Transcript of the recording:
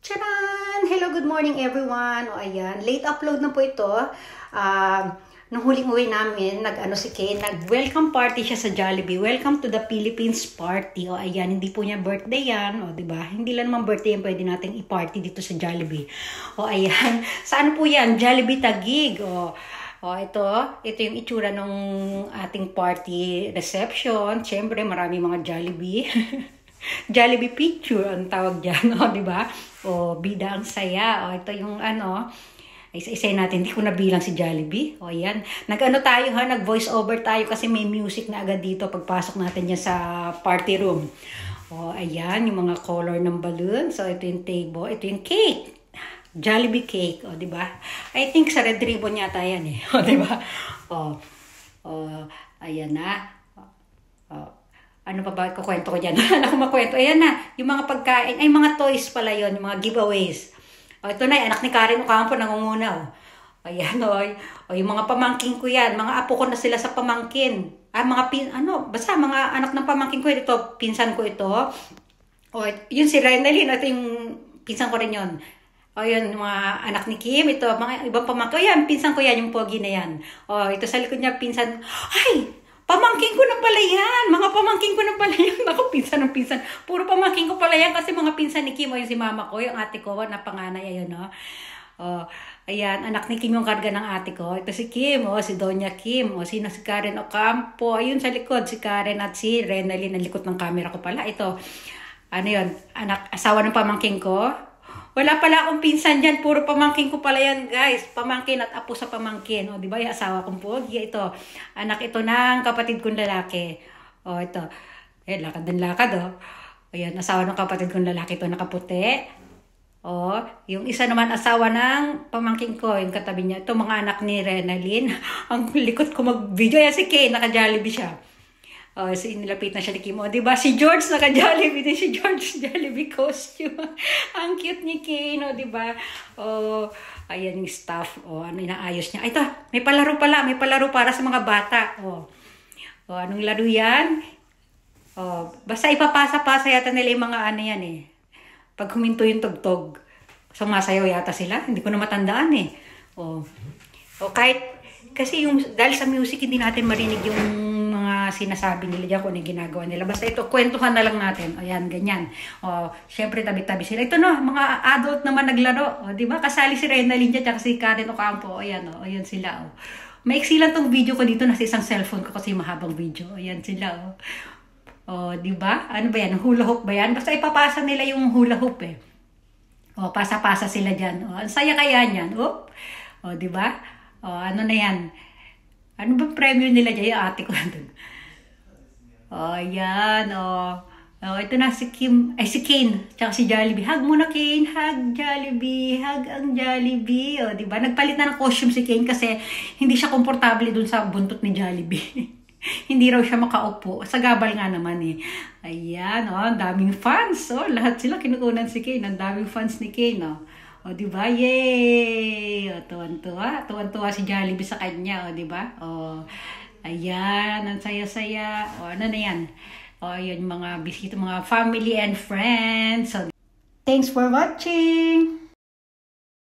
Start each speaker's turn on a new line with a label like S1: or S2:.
S1: Charan! Hello, good morning everyone. O ayan, late upload na po ito. Nung huling uwi namin, si Kane, nag-welcome party siya sa Jollibee. Welcome to the Philippines party. O ayan, hindi po niya birthday yan. O diba? Hindi lang naman birthday yan, pwede natin i-party dito sa Jollibee. O ayan, saan po yan? Jollibee Taguig. O ito yung itsura ng ating party reception. Siyempre, marami mga Jollibee. Jollibee picture ang tawag dyan, di ba? Bida ang saya. Ito yung isa-isay natin. Hindi ko nabilang si Jollibee. Ayan. Tayo ha, nag-voice over tayo kasi may music na agad dito pagpasok natin yan sa party room. Ayan, yung mga color ng balloon. So, ito yung table. Ito yung cake. Jollibee cake. Di ba? I think sa red ribbon yata yan eh. Di ba? Ayan na. Ano pa ba kukwento ko dyan? Ano ko makwento? Ayan na, yung mga pagkain, ay mga toys pala yon, yung mga giveaways. Ito na, anak ni Karen Ocampo nangunguna. Ayan yung mga pamangkin ko yan, mga apo ko na sila sa pamangkin. Basta mga anak ng pamangkin ko, ito, pinsan ko ito. Yun si Renalyn, ito yung pinsan ko rin yun. Yun, mga anak ni Kim, ito, mga ibang pamangkin. Yan, pinsan ko yan, yung pogi na yan. Ito sa likod niya, pinsan, ay! Pamangkin ko na pala yan. Mga pamangkin ko na pala yan. Ako, pinsan ng pinsan. Puro pamangkin ko pala yan kasi mga pinsan ni Kim. Yung si mama ko, yung ate ko, na panganay. Ayun, no? Ayan, anak ni Kim yung karga ng ate ko. Ito si Kim, si Doña Kim. Sino si Karen Ocampo. Ayun sa likod, si Karen at si Renalyn. Ang likod ng camera ko pala. Ito, yun, asawa ng pamangkin ko. Wala pala akong pinsan dyan. Puro pamangkin ko pala yan, guys. Pamangkin at apo sa pamangkin. Di ba? Yung asawa kong pogi. Ito. Anak ito ng kapatid kong lalaki. Ito. Lakad ng lakad, Ayan, asawa ng kapatid kong lalaki. Ito, nakaputi. Yung isa naman, asawa ng pamangkin ko. Yung katabi niya. Ito, mga anak ni Renalyn. Ang likot ko mag-video. Yan si Kay. Naka-Jollibee siya. Nilapit na siya ni Kim. Diba? Si George naka-Jollibee din. Si George Jollibee costume. Ang cute ni Kane, diba? Ayan yung stuff. Inaayos niya. Ito, may palaro pala. May palaro para sa mga bata. Anong laro yan? Basta ipapasa-pasa yata nila yung mga yan eh. Pag huminto yung tugtog. Sumasayaw yata sila. Hindi ko na matandaan eh. Kahit, kasi dahil sa music, hindi natin marinig yung sinasabi nila dyan kung ano yung ginagawa nila. Basta ito, kwentuhan na lang natin. Ayan, ganyan. Siyempre, tabi-tabi sila. Ito mga adult naman naglaro. Di ba? Kasali si Renalyn dyan, tsaka si Karen Ocampo. Ayan, ayan sila. Maiksi lang tong video ko dito. Nasa isang cellphone ko kasi mahabang video. Ayan sila. Di ba? Ano ba yan? Hula hoop ba yan? Basta ipapasa nila yung hula hoop eh. Pasa-pasa sila dyan. Ang saya kaya niyan. Di ba? Ano na yan? Ano ba premyo nila dyan? Yung ate ko nandun. Yan, ito na si Kim, si Kane, tsaka si Jollibee. Hug muna, Kane. Hug, Jollibee. Hug ang Jollibee. Diba? Nagpalit na ng costume si Kane kasi hindi siya komportable dun sa buntot ni Jollibee. Hindi raw siya makaupo. Sa gabal nga naman eh. Ayan, ang daming fans. Lahat sila kinukunan si Kane. Ang daming fans ni Kane, diba? Yay! Tuwan-tuwa. Tuwan-tuwa si Jollibee sa kanya, diba? Ayan, ang saya-saya. Ano na yan? Yun, mga bisita, mga family and friends. Thanks for watching!